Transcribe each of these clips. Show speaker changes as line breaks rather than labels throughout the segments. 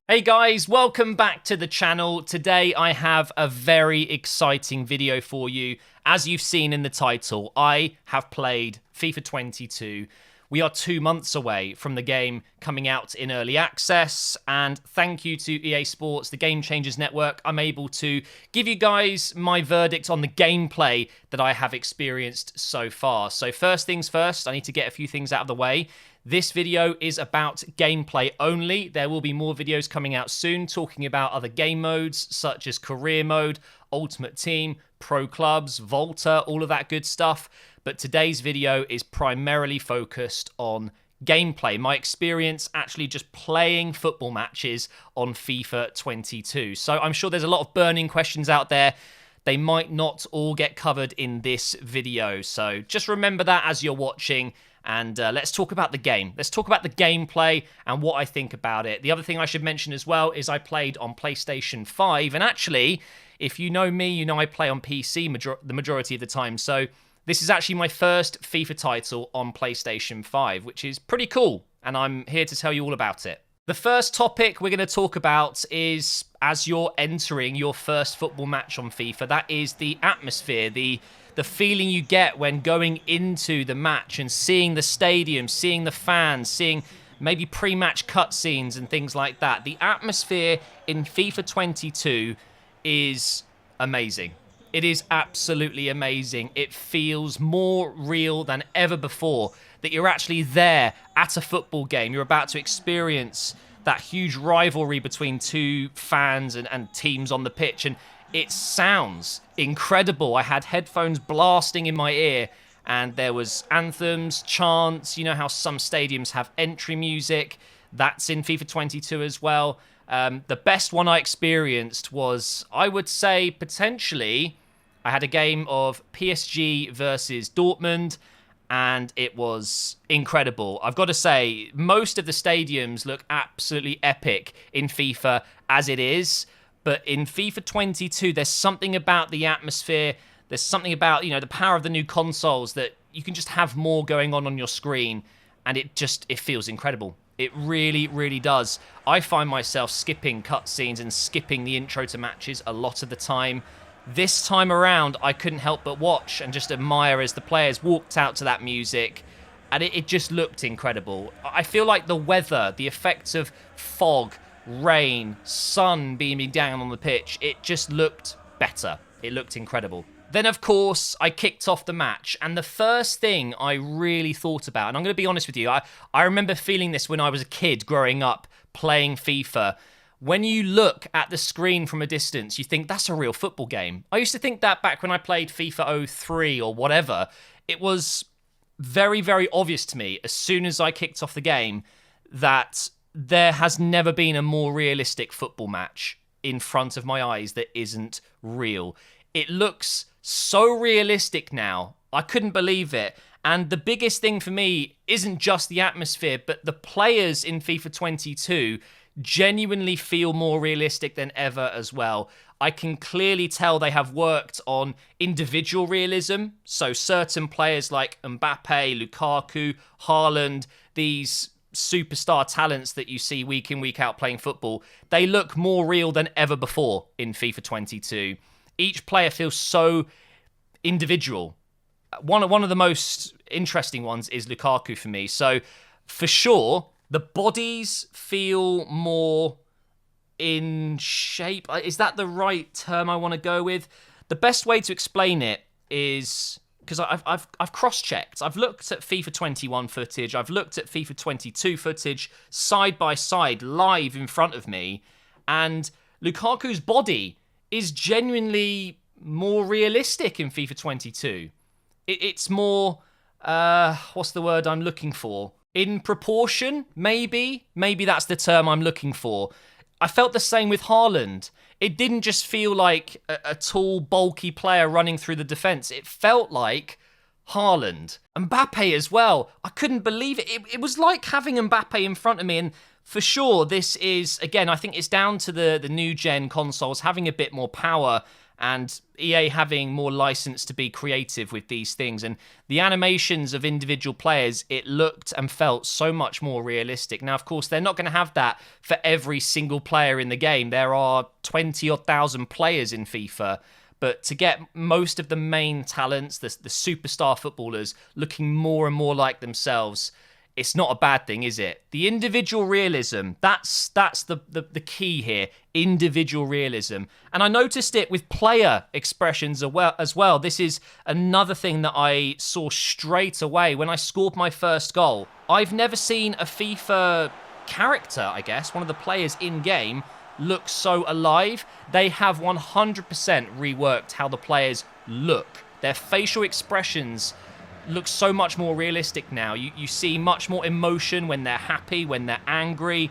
Hey guys, welcome back to the channel. Today I have a very exciting video for you. As you've seen in the title, I have played FIFA 22. We are 2 months away from the game coming out in early access, and thank you to EA Sports, the Game Changers Network, I'm able to give you guys my verdict on the gameplay that I have experienced so far. So first things first, I need to get a few things out of the way. This video is about gameplay only. There will be more videos coming out soon talking about other game modes such as career mode, ultimate team, pro clubs, Volta, all of that good stuff. But today's video is primarily focused on gameplay, my experience actually just playing football matches on FIFA 22. So I'm sure there's a lot of burning questions out there. They might not all get covered in this video. So just remember that as you're watching. And let's talk about the game. Let's talk about the gameplay and what I think about it. The other thing I should mention as well is I played on PlayStation 5. And actually, if you know me, you know I play on PC the majority of the time. So this is actually my first FIFA title on PlayStation 5, which is pretty cool. And I'm here to tell you all about it. The first topic we're going to talk about is as you're entering your first football match on FIFA, that is the atmosphere, the feeling you get when going into the match and seeing the stadium, seeing the fans, seeing maybe pre-match cutscenes and things like that. The atmosphere in FIFA 22 is amazing. It is absolutely amazing. It feels more real than ever before that you're actually there at a football game. You're about to experience that huge rivalry between two fans and teams on the pitch, and it sounds incredible. I had headphones blasting in my ear, and there was anthems, chants. You know how some stadiums have entry music? That's in FIFA 22 as well. The best one I experienced was, I would say, potentially, I had a game of PSG versus Dortmund, and it was incredible. I've got to say, most of the stadiums look absolutely epic in FIFA as it is. But in FIFA 22, there's something about the atmosphere. There's something about, the power of the new consoles that you can just have more going on your screen. And it feels incredible. It really, really does. I find myself skipping cutscenes and skipping the intro to matches a lot of the time. This time around, I couldn't help but watch and just admire as the players walked out to that music. And it just looked incredible. I feel like the weather, the effects of fog, rain, sun beaming down on the pitch, it just looked better. It looked incredible. Then, of course, I kicked off the match, and the first thing I really thought about, and I'm going to be honest with you, I remember feeling this when I was a kid growing up playing FIFA. When you look at the screen from a distance, you think that's a real football game. I used to think that back when I played FIFA 03 or whatever. It was very, very obvious to me as soon as I kicked off the game that there has never been a more realistic football match in front of my eyes that isn't real. It looks so realistic now. I couldn't believe it. And the biggest thing for me isn't just the atmosphere, but the players in FIFA 22 genuinely feel more realistic than ever as well. I can clearly tell they have worked on individual realism. So certain players like Mbappe, Lukaku, Haaland, these superstar talents that you see week in, week out playing football, they look more real than ever before in FIFA 22. Each player feels so individual. One of the most interesting ones is Lukaku for me. So for sure, the bodies feel more in shape. Is that the right term I want to go with? The best way to explain it is, because I've cross-checked. I've looked at FIFA 21 footage. I've looked at FIFA 22 footage side by side, live in front of me. And Lukaku's body is genuinely more realistic in FIFA 22. It's more, what's the word I'm looking for? In proportion, maybe? Maybe that's the term I'm looking for. I felt the same with Haaland. It didn't just feel like a tall, bulky player running through the defence. It felt like Haaland. Mbappe as well. I couldn't believe it. It was like having Mbappe in front of me. And for sure, this is, again, I think it's down to the new-gen consoles having a bit more power and EA having more license to be creative with these things. And the animations of individual players, it looked and felt so much more realistic. Now, of course, they're not going to have that for every single player in the game. There are 20-odd thousand players in FIFA. But to get most of the main talents, the superstar footballers, looking more and more like themselves, it's not a bad thing, is it? The individual realism, that's the key here, individual realism. And I noticed it with player expressions as well. This is another thing that I saw straight away when I scored my first goal. I've never seen a FIFA character, I guess, one of the players in-game, look so alive. They have 100% reworked how the players look. Their facial expressions looks so much more realistic now. You see much more emotion when they're happy, when they're angry.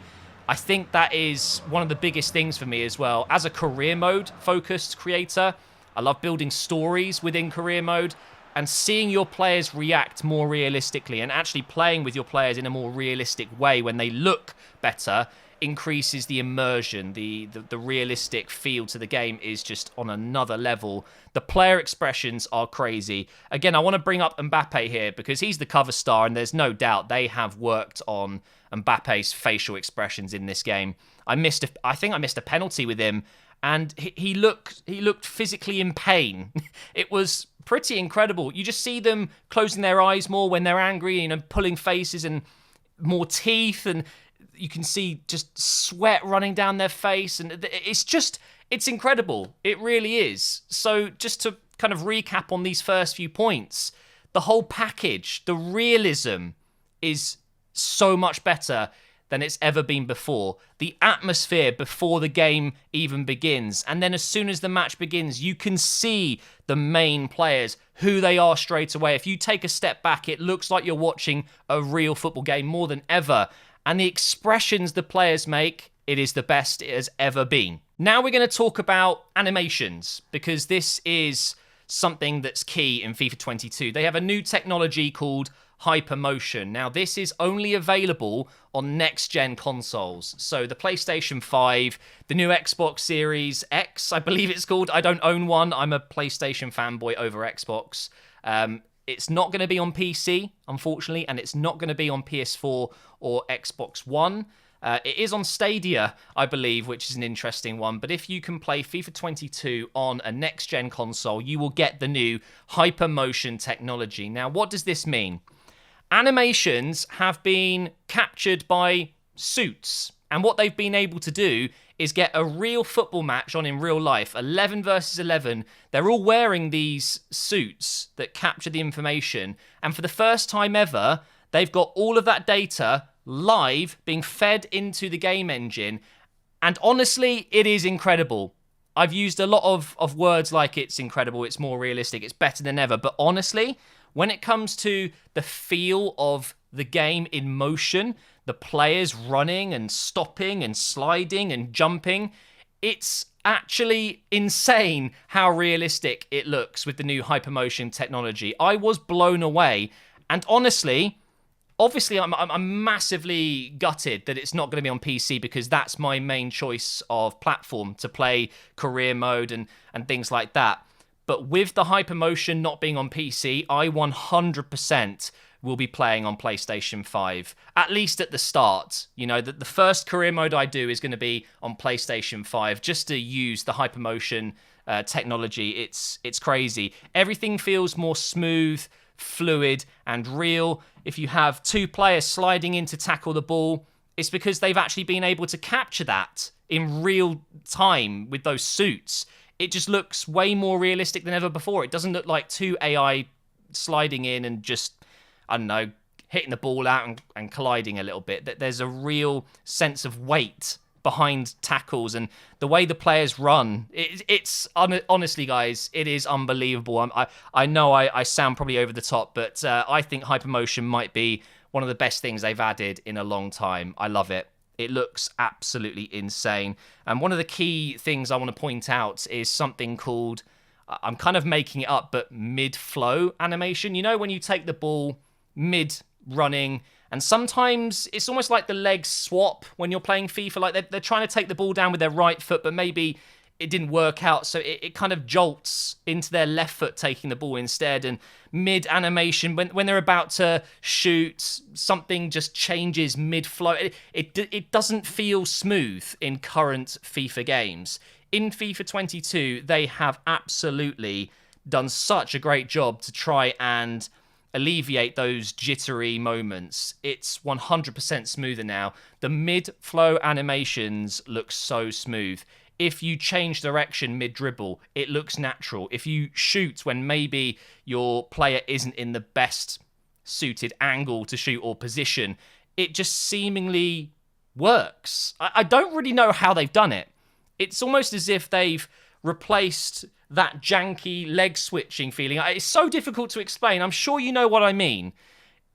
I think that is one of the biggest things for me as well. As a career mode focused creator, I love building stories within career mode and seeing your players react more realistically and actually playing with your players in a more realistic way when they look better increases the immersion. The realistic feel to the game is just on another level. The player expressions are crazy. Again, I want to bring up Mbappe here because he's the cover star, and there's no doubt they have worked on Mbappe's facial expressions in this game. I think I missed a penalty with him, and he looked physically in pain. It was pretty incredible. You just see them closing their eyes more when they're angry, pulling faces and more teeth, and you can see just sweat running down their face, and it's incredible. It really is. So just to kind of recap on these first few points, the whole package, the realism is so much better than it's ever been before. The atmosphere before the game even begins, and then as soon as the match begins, you can see the main players, who they are straight away. If you take a step back, it looks like you're watching a real football game more than ever. And the expressions the players make, it is the best it has ever been. Now we're going to talk about animations, because this is something that's key in FIFA 22. They have a new technology called Hypermotion. Now, this is only available on next-gen consoles. So the PlayStation 5, the new Xbox Series X, I believe it's called. I don't own one. I'm a PlayStation fanboy over Xbox. It's not going to be on PC, unfortunately, and it's not going to be on PS4 or Xbox One. It is on Stadia, I believe, which is an interesting one. But if you can play FIFA 22 on a next-gen console, you will get the new Hypermotion technology. Now, what does this mean? Animations have been captured by suits, and what they've been able to do is get a real football match on in real life, 11 versus 11. They're all wearing these suits that capture the information, and for the first time ever, they've got all of that data live being fed into the game engine, and honestly, it is incredible. I've used a lot of words like it's incredible, it's more realistic, it's better than ever, but honestly, when it comes to the feel of the game in motion, the players running and stopping and sliding and jumping, it's actually insane how realistic it looks with the new Hypermotion technology. I was blown away, and honestly, obviously I'm massively gutted that it's not going to be on PC, because that's my main choice of platform to play career mode and things like that. But with the Hypermotion not being on PC, I 100% will be playing on PlayStation 5, at least at the start. You know, the first career mode I do is going to be on PlayStation 5, just to use the Hypermotion technology. It's crazy. Everything feels more smooth, fluid, and real. If you have two players sliding in to tackle the ball, it's because they've actually been able to capture that in real time with those suits. It just looks way more realistic than ever before. It doesn't look like two AI sliding in and just, I don't know, hitting the ball out and colliding a little bit. There's a real sense of weight behind tackles, and the way the players run, it's honestly, guys, it is unbelievable. I know I sound probably over the top, but I think Hypermotion might be one of the best things they've added in a long time. I love it. It looks absolutely insane. And one of the key things I want to point out is something called, I'm kind of making it up, but mid-flow animation. You know, when you take the ball mid-running, and sometimes it's almost like the legs swap when you're playing FIFA. Like they're trying to take the ball down with their right foot, but maybe it didn't work out, so it kind of jolts into their left foot taking the ball instead, and mid animation when they're about to shoot, something just changes mid flow. It doesn't feel smooth in current FIFA games. In FIFA 22, they have absolutely done such a great job to try and alleviate those jittery moments. It's 100% smoother now. The mid-flow animations look so smooth. If you change direction mid-dribble, it looks natural. If you shoot when maybe your player isn't in the best suited angle to shoot or position, it just seemingly works. I don't really know how they've done it. It's almost as if they've replaced that janky leg switching feeling. It's so difficult to explain. I'm sure you know what I mean.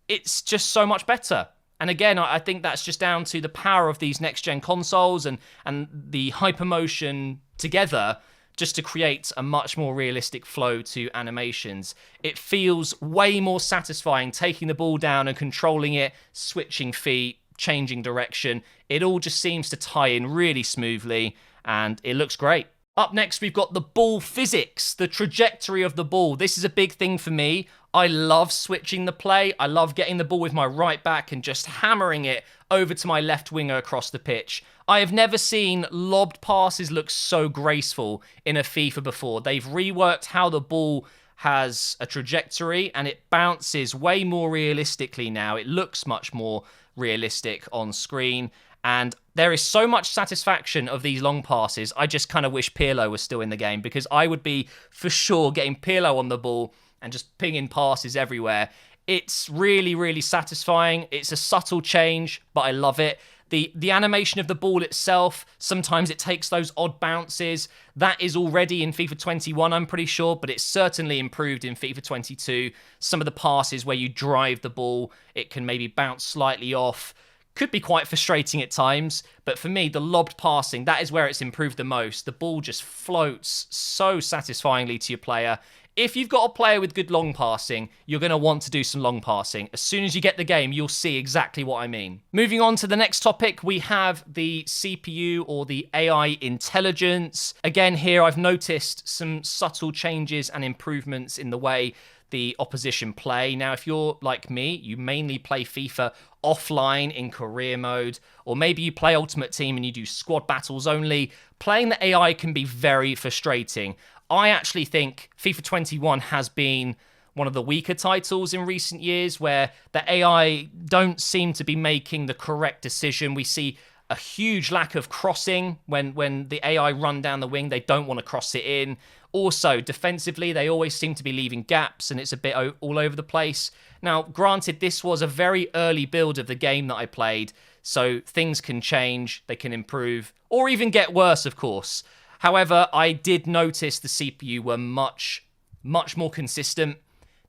It's just so much better. And again, I think that's just down to the power of these next-gen consoles and the Hypermotion together just to create a much more realistic flow to animations. It feels way more satisfying taking the ball down and controlling it, switching feet, changing direction. It all just seems to tie in really smoothly, and it looks great. Up next, we've got the ball physics, the trajectory of the ball. This is a big thing for me. I love switching the play. I love getting the ball with my right back and just hammering it over to my left winger across the pitch. I have never seen lobbed passes look so graceful in a FIFA before. They've reworked how the ball has a trajectory and it bounces way more realistically now. It looks much more realistic on screen. And there is so much satisfaction of these long passes. I just kind of wish Pirlo was still in the game, because I would be for sure getting Pirlo on the ball and just pinging passes everywhere. It's really, really satisfying. It's a subtle change, but I love it. The animation of the ball itself, sometimes it takes those odd bounces. That is already in FIFA 21, I'm pretty sure, but it's certainly improved in FIFA 22. Some of the passes where you drive the ball, it can maybe bounce slightly off. Could be quite frustrating at times, but for me, the lobbed passing, that is where it's improved the most. The ball just floats so satisfyingly to your player. If you've got a player with good long passing, you're going to want to do some long passing. As soon as you get the game, you'll see exactly what I mean. Moving on to the next topic, we have the CPU or the AI intelligence. Again, here I've noticed some subtle changes and improvements in the way the opposition play. Now, if you're like me, you mainly play FIFA offline in career mode, or maybe you play Ultimate Team and you do squad battles only. Playing the AI can be very frustrating. I actually think FIFA 21 has been one of the weaker titles in recent years, where the AI don't seem to be making the correct decision. We see a huge lack of crossing when the AI run down the wing. They don't want to cross it in. Also, defensively, they always seem to be leaving gaps, and it's a bit all over the place. Now, granted, this was a very early build of the game that I played, so things can change, they can improve, or even get worse, of course. However, I did notice the CPU were much more consistent.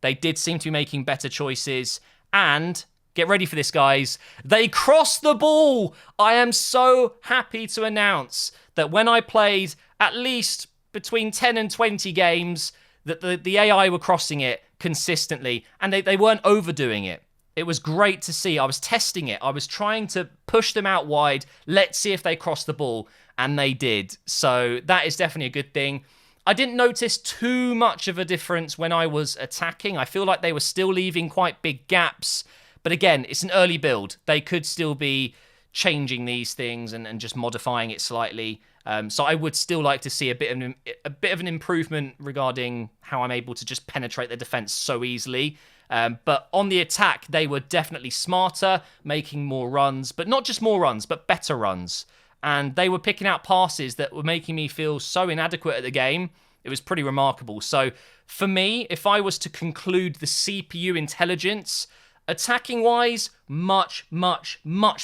They did seem to be making better choices, and get ready for this, guys, they crossed the ball! I am so happy to announce that when I played at least between 10 and 20 games, that the AI were crossing it consistently, and they weren't overdoing it. It was great to see. I was testing it. I was trying to push them out wide. Let's see if they cross the ball, and they did. So that is definitely a good thing. I didn't notice too much of a difference when I was attacking. I feel like they were still leaving quite big gaps. But again, it's an early build. They could still be changing these things and just modifying it slightly. So I would still like to see a bit of an improvement regarding how I'm able to just penetrate the defense so easily. But on the attack, they were definitely smarter, making more runs, but not just more runs, but better runs. And they were picking out passes that were making me feel so inadequate at the game. It was pretty remarkable. So for me, if I was to conclude the CPU intelligence, attacking-wise, much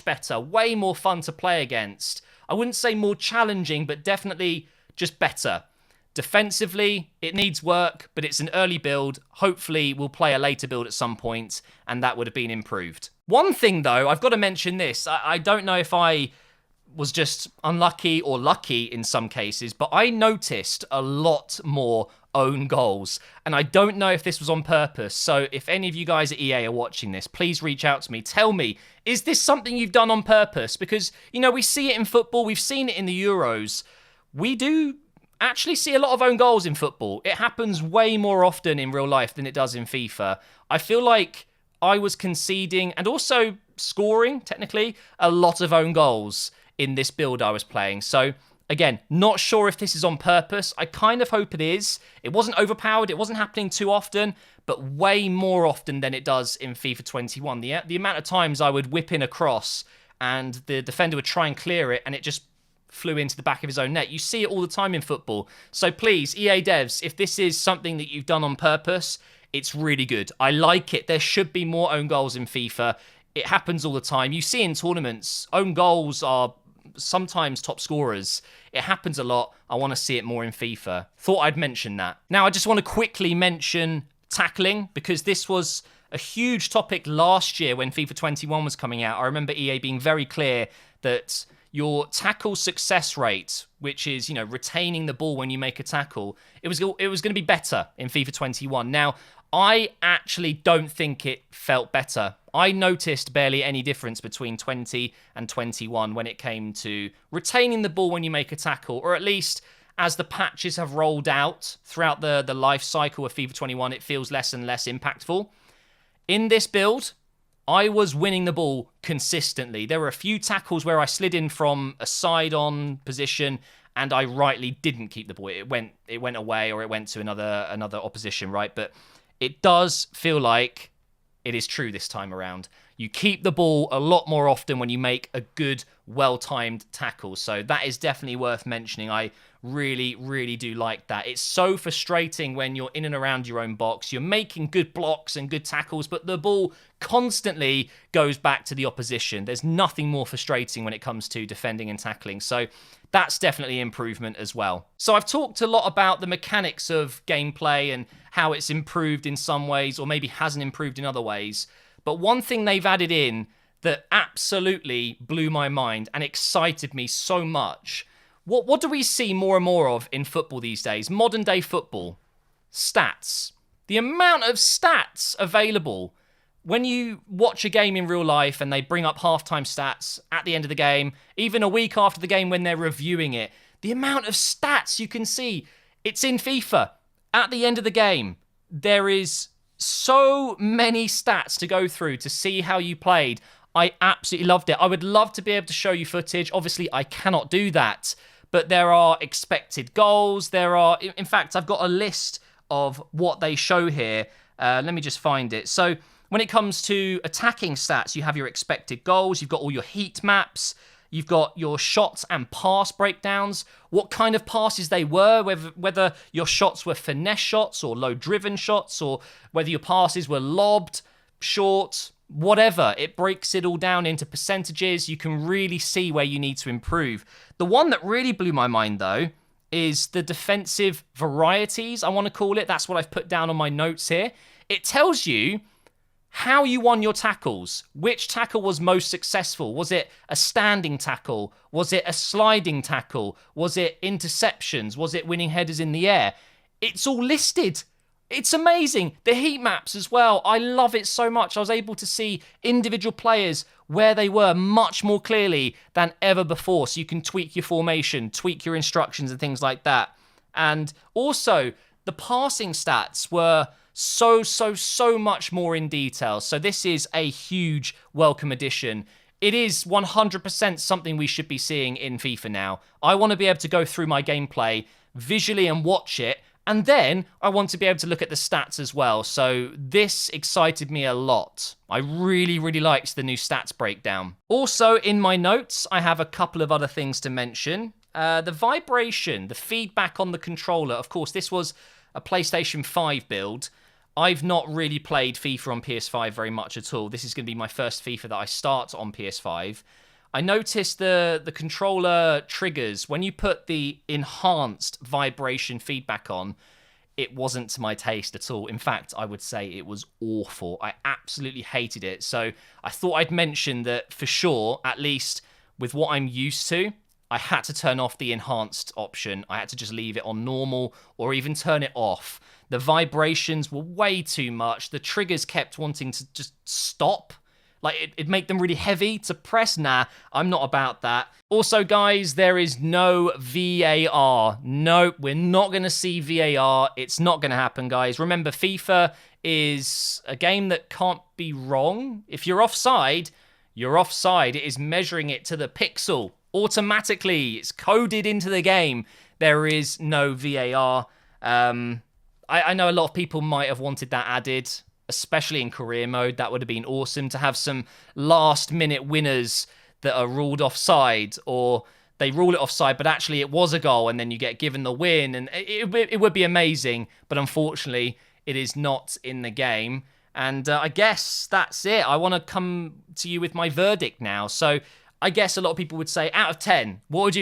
better. Way more fun to play against. I wouldn't say more challenging, but definitely just better. Defensively, it needs work, but it's an early build. Hopefully, we'll play a later build at some point, and that would have been improved. One thing, though, I've got to mention this. I don't know if I was just unlucky or lucky in some cases, but I noticed a lot more own goals, and I don't know if this was on purpose. So if any of you guys at EA are watching this, please reach out to me. Tell me, is this something you've done on purpose? Because, you know, we see it in football, we've seen it in the Euros. We do actually see a lot of own goals in football. It happens way more often in real life than it does in FIFA. I feel like I was conceding and also scoring, technically, a lot of own goals in this build I was playing. So, again, not sure if this is on purpose. I kind of hope it is. It wasn't overpowered. It wasn't happening too often, but way more often than it does in FIFA 21. The amount of times I would whip in a cross and the defender would try and clear it and it just flew into the back of his own net. You see it all the time in football. So please, EA devs, if this is something that you've done on purpose, it's really good. I like it. There should be more own goals in FIFA. It happens all the time. You see in tournaments, own goals are sometimes top scorers. It happens a lot. I want to see it more in FIFA. Thought I'd mention that. Now, I just want to quickly mention tackling, because this was a huge topic last year when FIFA 21 was coming out. I remember EA being very clear that your tackle success rate, which is, retaining the ball when you make a tackle, it was going to be better in FIFA 21. Now, I actually don't think it felt better. I noticed barely any difference between 20 and 21 when it came to retaining the ball when you make a tackle, or at least as the patches have rolled out throughout the life cycle of FIFA 21, it feels less and less impactful. In this build, I was winning the ball consistently. There were a few tackles where I slid in from a side-on position and I rightly didn't keep the ball. It went away, or it went to another opposition, right? But it does feel like it is true this time around. You keep the ball a lot more often when you make a good, well-timed tackle. So that is definitely worth mentioning. I really, really do like that. It's so frustrating when you're in and around your own box. You're making good blocks and good tackles, but the ball constantly goes back to the opposition. There's nothing more frustrating when it comes to defending and tackling. So that's definitely improvement as well. So I've talked a lot about the mechanics of gameplay and how it's improved in some ways, or maybe hasn't improved in other ways. But one thing they've added in that absolutely blew my mind and excited me so much. What do we see more and more of in football these days? Modern day football. Stats. The amount of stats available. When you watch a game in real life and they bring up halftime stats at the end of the game, even a week after the game when they're reviewing it, the amount of stats you can see, it's in FIFA. At the end of the game, there is so many stats to go through to see how you played. I absolutely loved it. I would love to be able to show you footage. Obviously, I cannot do that. But there are expected goals. In fact, I've got a list of what they show here. Let me just find it. So when it comes to attacking stats, you have your expected goals. You've got all your heat maps. You've got your shots and pass breakdowns, what kind of passes they were, whether your shots were finesse shots or low-driven shots, or whether your passes were lobbed, short, whatever. It breaks it all down into percentages. You can really see where you need to improve. The one that really blew my mind, though, is the defensive varieties, I want to call it. That's what I've put down on my notes here. It tells you how you won your tackles. Which tackle was most successful? Was it a standing tackle? Was it a sliding tackle? Was it interceptions? Was it winning headers in the air? It's all listed. It's amazing. The heat maps as well. I love it so much. I was able to see individual players where they were much more clearly than ever before. So you can tweak your formation, tweak your instructions and things like that. And also, the passing stats were so much more in detail. So this is a huge welcome addition. It is 100% something we should be seeing in FIFA now. I want to be able to go through my gameplay visually and watch it, and then I want to be able to look at the stats as well. So this excited me a lot. I really liked the new stats breakdown. Also, in my notes, I have a couple of other things to mention. The vibration, the feedback on the controller. Of course, this was a PlayStation 5 build. I've not really played FIFA on PS5 very much at all. This is going to be my first FIFA that I start on PS5. I noticed the controller triggers, when you put the enhanced vibration feedback on, it wasn't to my taste at all. In fact, I would say it was awful. I absolutely hated it. So I thought I'd mention that for sure, at least with what I'm used to, I had to turn off the enhanced option. I had to just leave it on normal or even turn it off. The vibrations were way too much. The triggers kept wanting to just stop. Like, it'd make them really heavy to press. Nah, I'm not about that. Also, guys, there is no VAR. Nope, we're not going to see VAR. It's not going to happen, guys. Remember, FIFA is a game that can't be wrong. If you're offside, you're offside. It is measuring it to the pixel automatically. It's coded into the game. There is no VAR. I know a lot of people might have wanted that added, especially in career mode. That would have been awesome to have some last-minute winners that are ruled offside, or they rule it offside, but actually it was a goal, and then you get given the win, and it would be amazing, but unfortunately, it is not in the game. And I guess that's it. I want to come to you with my verdict now. So I guess a lot of people would say, out of 10, what would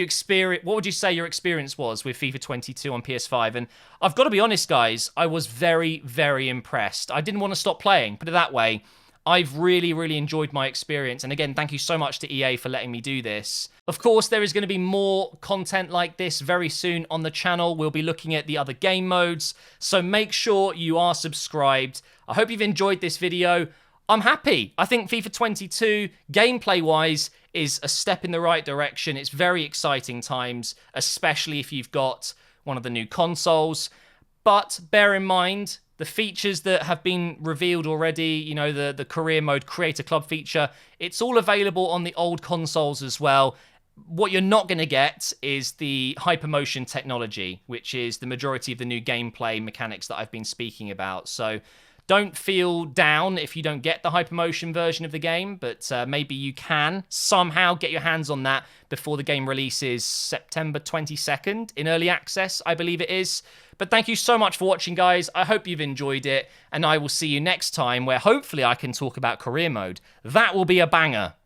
you say your experience was with FIFA 22 on PS5? And I've got to be honest, guys, I was very, very impressed. I didn't want to stop playing, put it that way. I've really, really enjoyed my experience. And again, thank you so much to EA for letting me do this. Of course, there is going to be more content like this very soon on the channel. We'll be looking at the other game modes. So make sure you are subscribed. I hope you've enjoyed this video. I'm happy. I think FIFA 22, gameplay-wise, is a step in the right direction. It's very exciting times, especially if you've got one of the new consoles. But bear in mind, the features that have been revealed already, you know, the career mode creator club feature, it's all available on the old consoles as well. What you're not going to get is the Hypermotion technology, which is the majority of the new gameplay mechanics that I've been speaking about. So don't feel down if you don't get the Hypermotion version of the game, but maybe you can somehow get your hands on that before the game releases September 22nd in early access, I believe it is. But thank you so much for watching, guys. I hope you've enjoyed it, and I will see you next time where hopefully I can talk about career mode. That will be a banger.